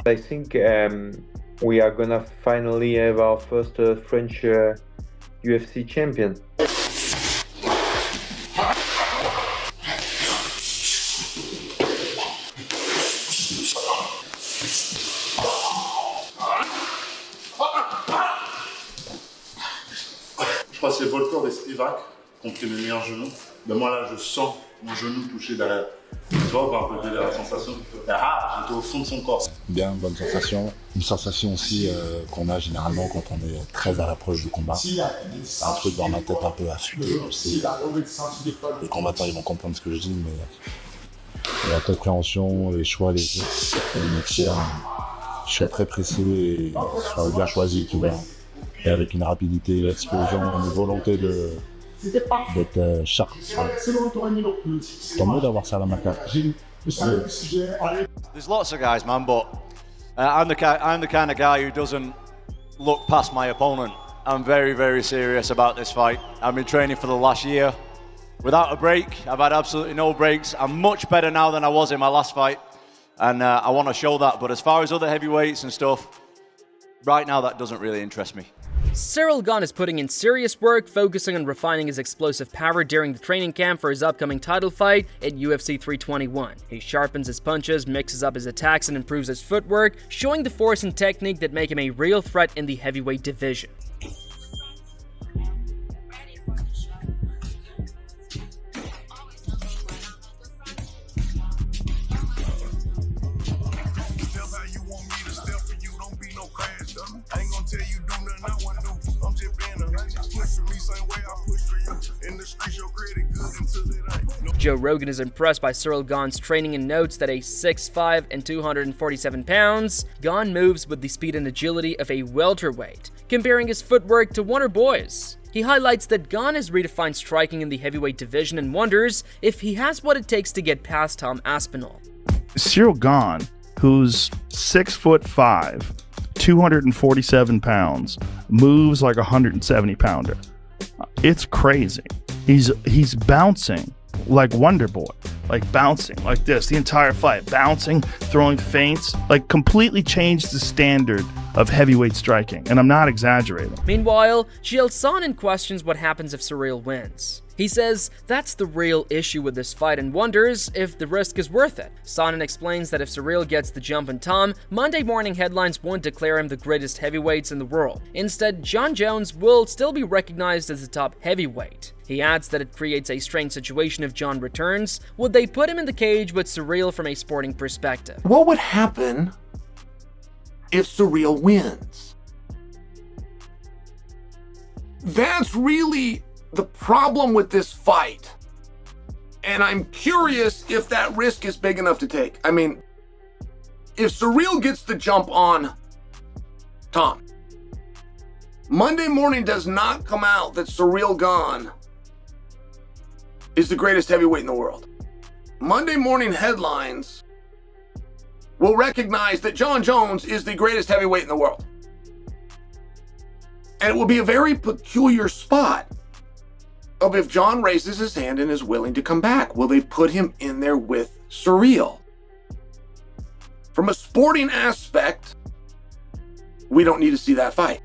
I think we are gonna finally have our first French UFC champion. Je crois que c'est Volker et Spivak qui ont pris mes meilleurs genoux. Mais moi là, je sens mon genou touché derrière. Tu vois, on va un peu de la sensation. Ah, j'étais au fond de son corps. Bien, bonne sensation. Une sensation aussi qu'on a généralement quand on est très à l'approche du combat. Un truc dans ma tête un peu affûté. Les combattants ils vont comprendre ce que je dis, mais la compréhension, les choix, les gestes, je suis très pressé et ça bien choisi, tu vois. Et avec une rapidité, l'explosion, une volonté d'être sharp. Tant mieux d'avoir ça à la maca. There's lots of guys, man, but I'm the kind of guy who doesn't look past my opponent. I'm very, very serious about this fight. I've been training for the last year without a break. I've had absolutely no breaks. I'm much better now than I was in my last fight, and I want to show that. But as far as other heavyweights and stuff, right now that doesn't really interest me. Ciryl Gane is putting in serious work, focusing on refining his explosive power during the training camp for his upcoming title fight at UFC 321. He sharpens his punches, mixes up his attacks, and improves his footwork, showing the force and technique that make him a real threat in the heavyweight division. Joe Rogan is impressed by Ciryl Gane's training and notes that at 6'5" and 247 pounds, Gane moves with the speed and agility of a welterweight, comparing his footwork to Wonder Boy's. He highlights that Gane has redefined striking in the heavyweight division and wonders if he has what it takes to get past Tom Aspinall. Ciryl Gane, who's 6'5", 247 pounds, moves like a 170 pounder. It's crazy. He's bouncing like Wonder Boy, like bouncing like this the entire fight, bouncing, throwing feints, like completely changed the standard of heavyweight striking, and I'm not exaggerating. Meanwhile, Ciryl Gane questions what happens if Ciryl wins. He says that's the real issue with this fight and wonders if the risk is worth it. Sonnen explains that if Ciryl gets the jump on Tom, Monday morning headlines won't declare him the greatest heavyweights in the world. Instead, Jon Jones will still be recognized as the top heavyweight. He adds that it creates a strange situation if Jon returns. Would they put him in the cage with Ciryl from a sporting perspective? What would happen if Ciryl wins? That's really the problem with this fight. And I'm curious if that risk is big enough to take. I mean, if Ciryl gets the jump on Tom, Monday morning does not come out that Ciryl Gane is the greatest heavyweight in the world. Monday morning headlines will recognize that Jon Jones is the greatest heavyweight in the world. And it will be a very peculiar spot of if Jon raises his hand and is willing to come back. Will they put him in there with Ciryl? From a sporting aspect, we don't need to see that fight.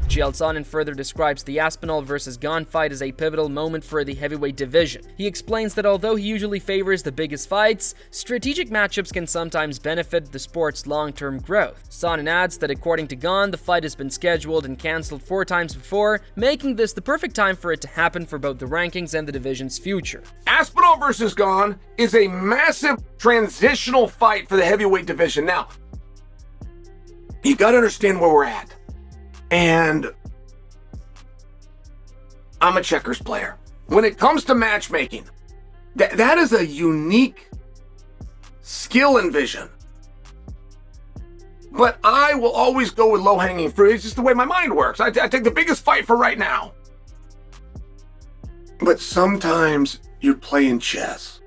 Ciryl Gane further describes the Aspinall vs. Gane fight as a pivotal moment for the heavyweight division. He explains that although he usually favors the biggest fights, strategic matchups can sometimes benefit the sport's long-term growth. Sonnen adds that according to Gane, the fight has been scheduled and cancelled 4 times before, making this the perfect time for it to happen for both the rankings and the division's future. Aspinall versus Gane is a massive transitional fight for the heavyweight division. Now, you gotta understand where we're at. And I'm a checkers player. When it comes to matchmaking, that is a unique skill and vision. But I will always go with low-hanging fruit. It's just the way my mind works. I take the biggest fight for right now. But sometimes you're playing chess.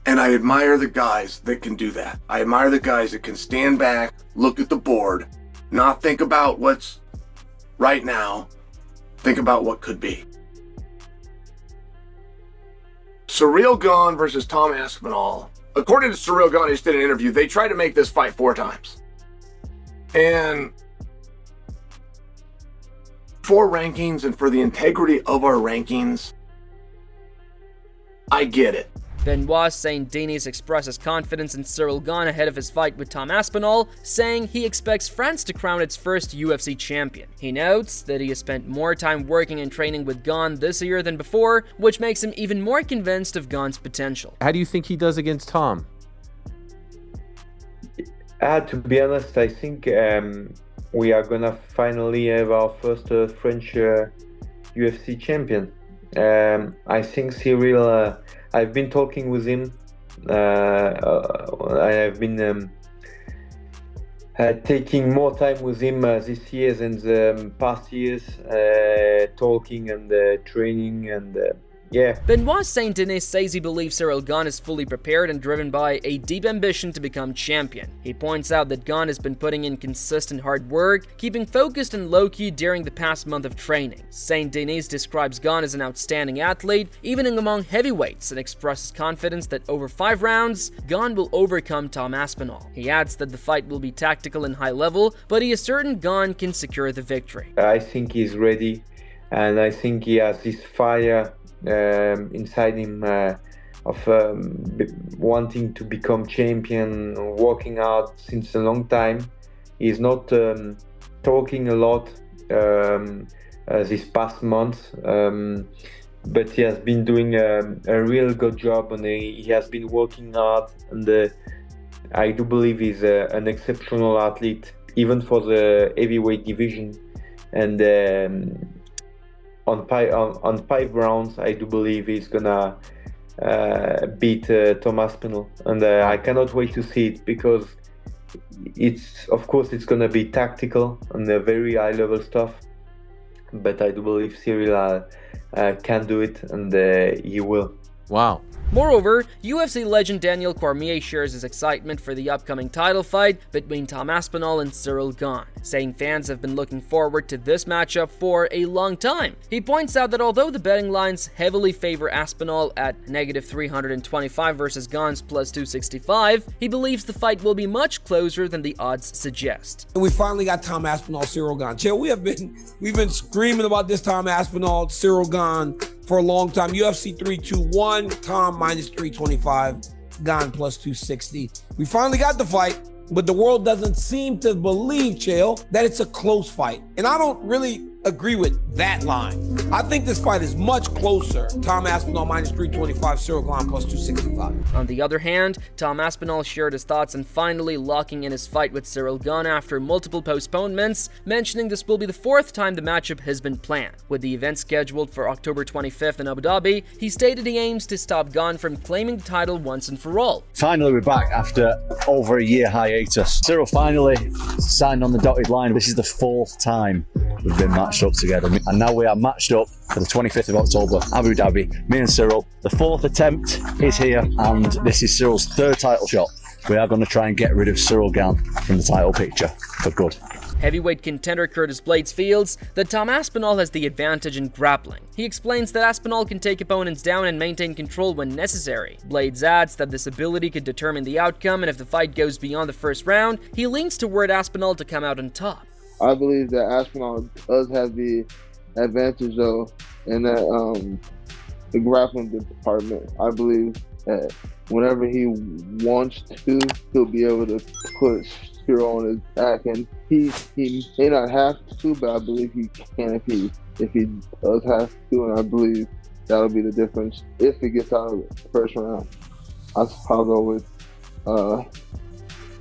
And I admire the guys that can do that. I admire the guys that can stand back, look at the board, not think about what's right now, think about what could be. Ciryl Gane versus Tom Aspinall, according to Ciryl Gane, just did an interview, they tried to make this fight 4 times. And for rankings and for the integrity of our rankings, I get it. Benoit Saint-Denis expresses confidence in Ciryl Gane ahead of his fight with Tom Aspinall, saying he expects France to crown its first UFC champion. He notes that he has spent more time working and training with Gane this year than before, which makes him even more convinced of Gane's potential. How do you think he does against Tom? To be honest, I think we are gonna finally have our first French UFC champion. I think Ciryl, I've been talking with him. I have been taking more time with him this year than the past years, talking and training and yeah. Benoit Saint-Denis says he believes Ciryl Gane is fully prepared and driven by a deep ambition to become champion. He points out that Gane has been putting in consistent hard work, keeping focused and low-key during the past month of training. Saint-Denis describes Gane as an outstanding athlete, even among heavyweights, and expresses confidence that over 5 rounds, Gane will overcome Tom Aspinall. He adds that the fight will be tactical and high level, but he is certain Gane can secure the victory. I think he's ready, and I think he has this fire inside him of wanting to become champion, working out since a long time. He's not talking a lot this past month, but he has been doing a real good job, and he has been working hard, and I do believe he's an exceptional athlete, even for the heavyweight division. And on 5 rounds, I do believe he's gonna beat Tom Aspinall, and I cannot wait to see it, because of course it's gonna be tactical and very high level stuff, but I do believe Ciryl can do it, and he will. Wow. Moreover, UFC legend Daniel Cormier shares his excitement for the upcoming title fight between Tom Aspinall and Ciryl Gane, saying fans have been looking forward to this matchup for a long time. He points out that although the betting lines heavily favor Aspinall at -325 versus Gane's +265, he believes the fight will be much closer than the odds suggest. We finally got Tom Aspinall, Ciryl Gane. Chill, we've been screaming about this Tom Aspinall, Ciryl Gane for a long time. UFC 321, Tom -325, Gane +260. We finally got the fight, but the world doesn't seem to believe, Chael, that it's a close fight. And I don't really agree with that line. I think this fight is much closer. Tom Aspinall -325, Ciryl Gane +265. On the other hand, Tom Aspinall shared his thoughts on finally locking in his fight with Ciryl Gane after multiple postponements, mentioning this will be the 4th time the matchup has been planned. With the event scheduled for October 25th in Abu Dhabi, he stated he aims to stop Gane from claiming the title once and for all. Finally, we're back after over a year hiatus. Ciryl finally signed on the dotted line. This is the 4th time we've been matched up together, and now we are matched up for the 25th of October, Abu Dhabi. Me and Ciryl. The 4th attempt is here, and this is Cyryl's 3rd title shot. We are going to try and get rid of Ciryl Gane from the title picture for good. Heavyweight contender Curtis Blades feels that Tom Aspinall has the advantage in grappling. He explains that Aspinall can take opponents down and maintain control when necessary. Blades adds that this ability could determine the outcome, and if the fight goes beyond the 1st round, he leans toward Aspinall to come out on top. I believe that Aspinall does have the advantage, though, in that the grappling department. I believe that whenever he wants to, he'll be able to put Ciryl on his back, and he may not have to, but I believe he can if he does have to, and I believe that'll be the difference if it gets out of the 1st round. I'll go with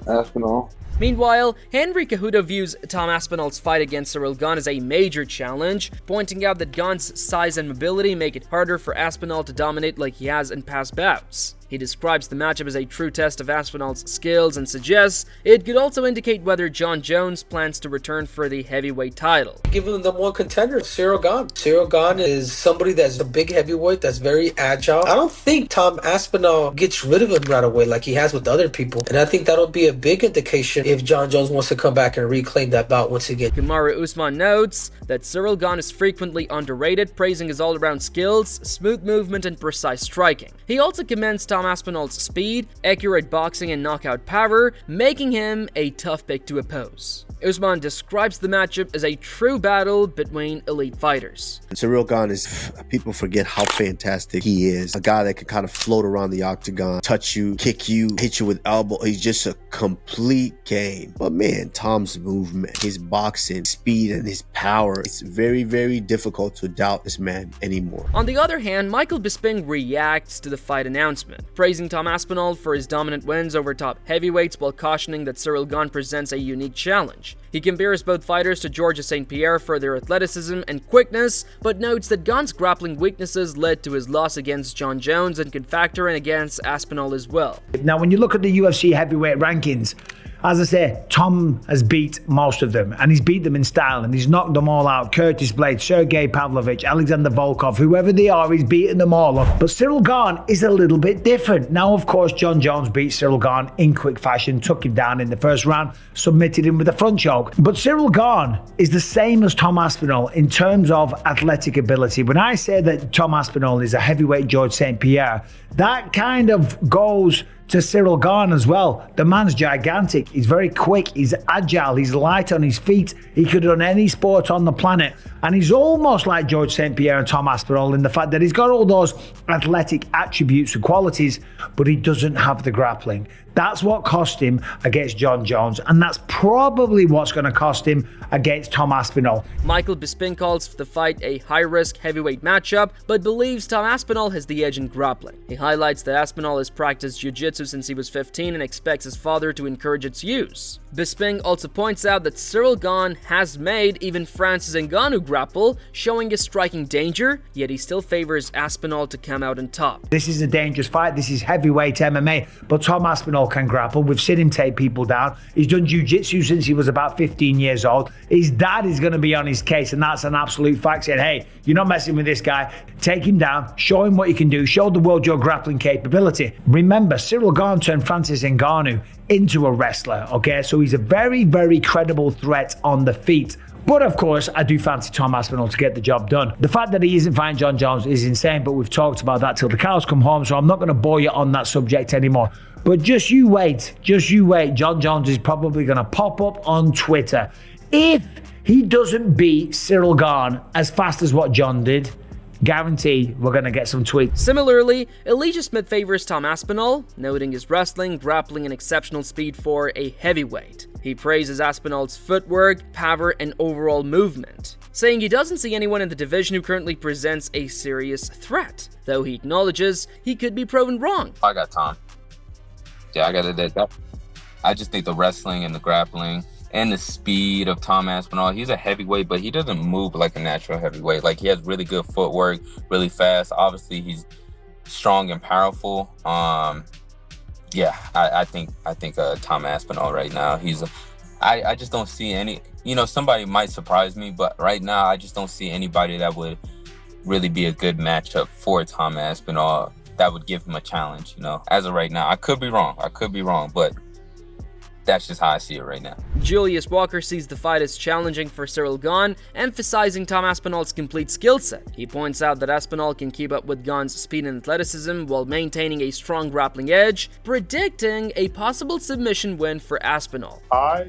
Aspinall. Meanwhile, Henry Cejudo views Tom Aspinall's fight against Ciryl Gane as a major challenge, pointing out that Gane's size and mobility make it harder for Aspinall to dominate like he has in past bouts. He describes the matchup as a true test of Aspinall's skills and suggests it could also indicate whether John Jones plans to return for the heavyweight title. Given the one contender, Ciryl Gane. Ciryl Gane is somebody that's a big heavyweight, that's very agile. I don't think Tom Aspinall gets rid of him right away like he has with other people. And I think that'll be a big indication if John Jones wants to come back and reclaim that bout once again. Kamaru Usman notes that Ciryl Gane is frequently underrated, praising his all-around skills, smooth movement, and precise striking. He also commends Tom Tom Aspinall's speed, accurate boxing, and knockout power, making him a tough pick to oppose. Usman describes the matchup as a true battle between elite fighters. Ciryl Gane is, people forget how fantastic he is. A guy that can kind of float around the octagon, touch you, kick you, hit you with elbow. He's just a complete game. But man, Tom's movement, his boxing, speed, and his power, it's very, very difficult to doubt this man anymore. On the other hand, Michael Bisping reacts to the fight announcement, praising Tom Aspinall for his dominant wins over top heavyweights while cautioning that Ciryl Gane presents a unique challenge. He compares both fighters to Georges St-Pierre for their athleticism and quickness, but notes that Gane's grappling weaknesses led to his loss against John Jones and could factor in against Aspinall as well. Now, when you look at the UFC heavyweight rankings, as I say, Tom has beat most of them, and he's beat them in style, and he's knocked them all out. Curtis Blade, Sergey Pavlovich, Alexander Volkov, whoever they are, he's beaten them all up. But Ciryl Gane is a little bit different. Now, of course, John Jones beat Ciryl Gane in quick fashion, took him down in the first round, submitted him with a front choke. But Ciryl Gane is the same as Tom Aspinall in terms of athletic ability. When I say that Tom Aspinall is a heavyweight Georges St-Pierre, that kind of goes to Ciryl Gane as well. The man's gigantic, he's very quick, he's agile, he's light on his feet, he could run any sport on the planet, and he's almost like Georges St-Pierre and Tom Aspinall in the fact that he's got all those athletic attributes and qualities, but he doesn't have the grappling. That's what cost him against John Jones, and that's probably what's going to cost him against Tom Aspinall. Michael Bisping calls the fight a high-risk heavyweight matchup, but believes Tom Aspinall has the edge in grappling. He highlights that Aspinall has practiced jiu-jitsu since he was 15 and expects his father to encourage its use. Bisping also points out that Ciryl Gane has made even Francis Ngannou grapple, showing his striking danger, yet he still favors Aspinall to come out on top. This is a dangerous fight, this is heavyweight MMA, but Tom Aspinall can grapple. We've seen him take people down. He's done jiu-jitsu since he was about 15 years old. His dad is going to be on his case, and that's an absolute fact, saying, hey, you're not messing with this guy. Take him down, show him what you can do, show the world your grappling capability. Remember, Ciryl Gane turned Francis Ngannou into a wrestler, okay? So he's a very, very credible threat on the feet. But of course, I do fancy Tom Aspinall to get the job done. The fact that he isn't fighting John Jones is insane, but we've talked about that till the cows come home, so I'm not going to bore you on that subject anymore. But just you wait, John Jones is probably going to pop up on Twitter. If he doesn't beat Ciryl Gane as fast as what John did, guarantee we're going to get some tweets. Similarly, Elijah Smith favors Tom Aspinall, noting his wrestling, grappling, and exceptional speed for a heavyweight. He praises Aspinall's footwork, power, and overall movement, saying he doesn't see anyone in the division who currently presents a serious threat, though he acknowledges he could be proven wrong. I got Tom. Yeah, I got it. I just think the wrestling and the grappling and the speed of Tom Aspinall, he's a heavyweight, but he doesn't move like a natural heavyweight. Like, he has really good footwork, really fast. Obviously, he's strong and powerful. Yeah, I think Tom Aspinall right now, I just don't see any, somebody might surprise me, but right now I just don't see anybody that would really be a good matchup for Tom Aspinall that would give him a challenge, as of right now. I could be wrong, but that's just how I see it right now. Julius Walker sees the fight as challenging for Ciryl Gane, emphasizing Tom Aspinall's complete skill set. He points out that Aspinall can keep up with Gane's speed and athleticism while maintaining a strong grappling edge, predicting a possible submission win for Aspinall. I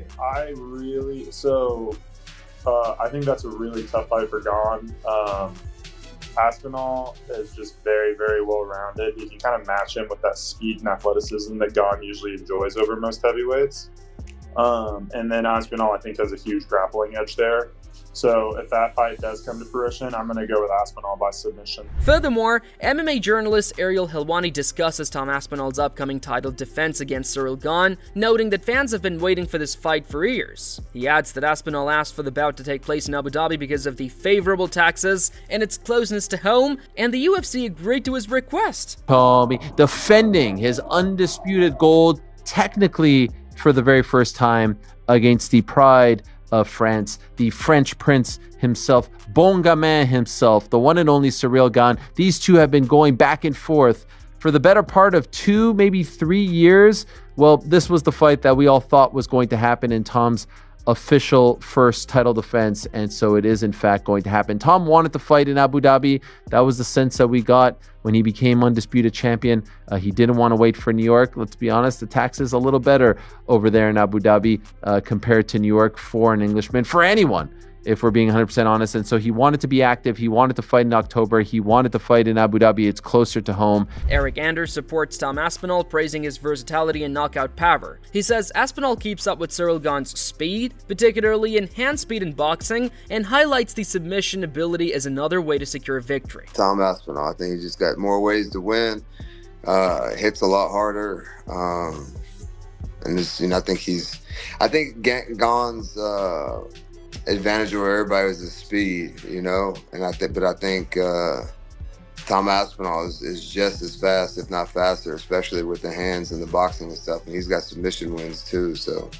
think that's a really tough fight for Gane. Aspinall is just very, very well-rounded. You can kind of match him with that speed and athleticism that Gane usually enjoys over most heavyweights. And then Aspinall, I think, has a huge grappling edge there. So if that fight does come to fruition, I'm going to go with Aspinall by submission. Furthermore, MMA journalist Ariel Helwani discusses Tom Aspinall's upcoming title defense against Ciryl Gane, noting that fans have been waiting for this fight for years. He adds that Aspinall asked for the bout to take place in Abu Dhabi because of the favorable taxes and its closeness to home, and the UFC agreed to his request. Tommy defending his undisputed gold, technically for the very first time, against the pride of France, the French prince himself, Bon Gamin himself, the one and only Ciryl Gane. These two have been going back and forth for the better part of 2, maybe 3 years. Well, this was the fight that we all thought was going to happen in Tom's official first title defense, and so it is in fact going to happen. Tom wanted to fight in Abu Dhabi. That was the sense that we got when he became undisputed champion. He didn't want to wait for New York. Let's be honest, the tax is a little better over there in Abu Dhabi compared to New York for an Englishman, for anyone, if we're being 100% honest. And so he wanted to be active. He wanted to fight in October. He wanted to fight in Abu Dhabi. It's closer to home. Eric Anders supports Tom Aspinall, praising his versatility and knockout power. He says Aspinall keeps up with Ciryl Gane's speed, particularly in hand speed in boxing, and highlights the submission ability as another way to secure victory. Tom Aspinall, I think he just got more ways to win, hits a lot harder, and just, I think Gane's advantage over everybody was the speed, and I think Tom Aspinall is just as fast, if not faster, especially with the hands and the boxing and stuff, and he's got submission wins too, so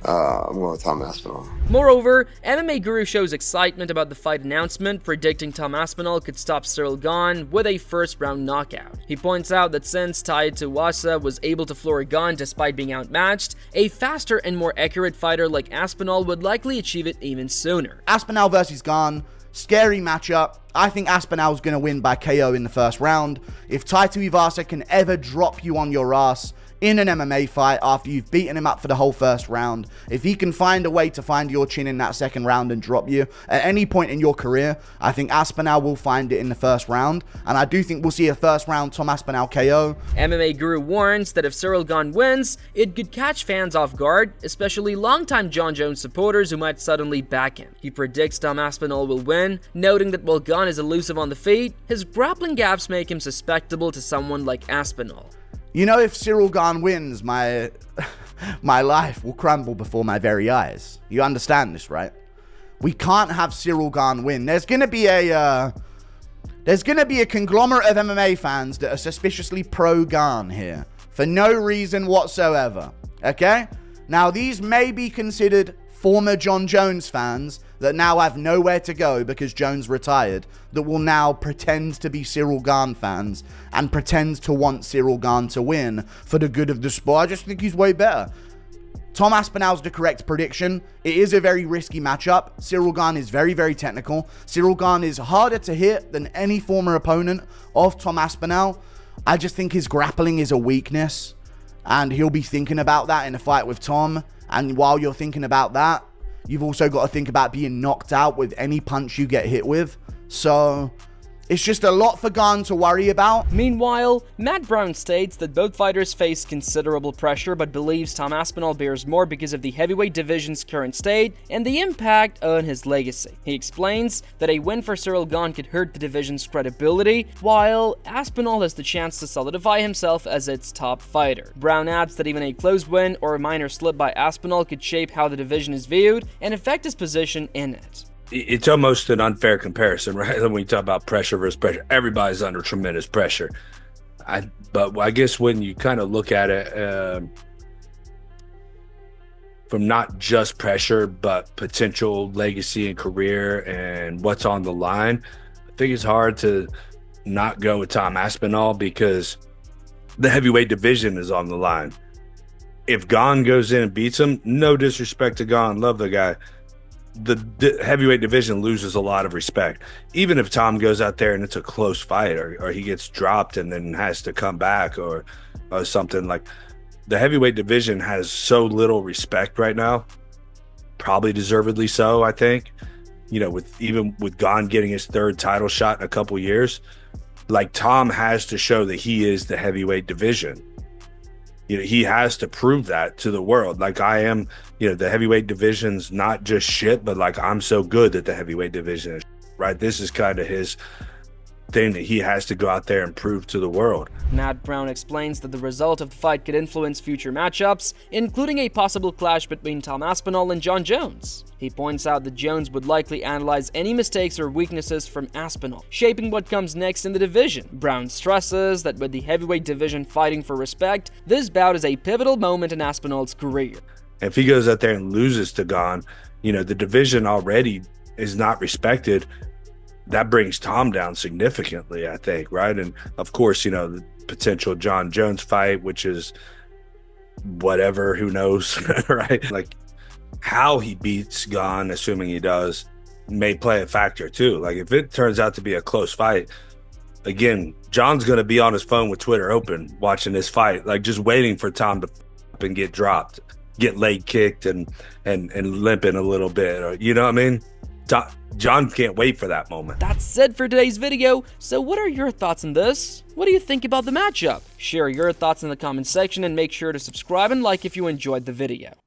I'm going with Tom Aspinall. Moreover, MMA Guru shows excitement about the fight announcement, predicting Tom Aspinall could stop Ciryl Gane with a first-round knockout. He points out that since Tai Tuivasa was able to floor Gane despite being outmatched, a faster and more accurate fighter like Aspinall would likely achieve it even sooner. Aspinall versus Gane, scary matchup. I think Aspinall's going to win by KO in the first round. If Tai Tuivasa can ever drop you on your ass in an MMA fight after you've beaten him up for the whole first round, if he can find a way to find your chin in that second round and drop you at any point in your career, I think Aspinall will find it in the first round, and I do think we'll see a first round Tom Aspinall KO. MMA Guru warns that if Ciryl Gane wins, it could catch fans off guard, especially longtime Jon Jones supporters who might suddenly back him. He predicts Tom Aspinall will win, noting that while Gane is elusive on the feet, his grappling gaps make him susceptible to someone like Aspinall. If Ciryl Gane wins, my life will crumble before my very eyes. You understand this, right? We can't have Ciryl Gane win. There's gonna be a conglomerate of MMA fans that are suspiciously pro Gane here for no reason whatsoever. Okay? Now these may be considered former Jon Jones fans that now have nowhere to go because Jones retired, that will now pretend to be Ciryl Gane fans and pretend to want Ciryl Gane to win for the good of the sport. I just think he's way better. Tom Aspinall's the correct prediction. It is a very risky matchup. Ciryl Gane is very, very technical. Ciryl Gane is harder to hit than any former opponent of Tom Aspinall. I just think his grappling is a weakness, and he'll be thinking about that in a fight with Tom. And while you're thinking about that, you've also got to think about being knocked out with any punch you get hit with. So it's just a lot for Gane to worry about. Meanwhile, Matt Brown states that both fighters face considerable pressure, but believes Tom Aspinall bears more because of the heavyweight division's current state and the impact on his legacy. He explains that a win for Ciryl Gane could hurt the division's credibility, while Aspinall has the chance to solidify himself as its top fighter. Brown adds that even a close win or a minor slip by Aspinall could shape how the division is viewed and affect his position in it. It's almost an unfair comparison, right? When we talk about pressure versus pressure, everybody's under tremendous pressure. But I guess when you kind of look at it from not just pressure, but potential legacy and career and what's on the line, I think it's hard to not go with Tom Aspinall because the heavyweight division is on the line. If Gane goes in and beats him, no disrespect to Gane, love the guy, the heavyweight division loses a lot of respect. Even if Tom goes out there and it's a close fight or he gets dropped and then has to come back or something, like, the heavyweight division has so little respect right now, probably deservedly so, I think. With Gane getting his third title shot in a couple years, like, Tom has to show that he is the heavyweight division. He has to prove that to the world. Like, I am, the heavyweight division's not just shit, but like, I'm so good that the heavyweight division is shit, right? This is kind of his thing that he has to go out there and prove to the world. Matt Brown explains that the result of the fight could influence future matchups, including a possible clash between Tom Aspinall and Jon Jones. He points out that Jones would likely analyze any mistakes or weaknesses from Aspinall, shaping what comes next in the division. Brown stresses that with the heavyweight division fighting for respect, this bout is a pivotal moment in Aspinall's career. If he goes out there and loses to Gane, the division already is not respected. That brings Tom down significantly, I think, right? And of course, the potential Jon Jones fight, which is whatever, who knows, right? Like, how he beats Gane, assuming he does, may play a factor too. Like if it turns out to be a close fight, again, John's going to be on his phone with Twitter open watching this fight, like just waiting for Tom to and get dropped, get leg kicked and limping a little bit, or you know what I mean? John can't wait for that moment. That's it for today's video. So what are your thoughts on this? What do you think about the matchup? Share your thoughts in the comment section and make sure to subscribe and like if you enjoyed the video.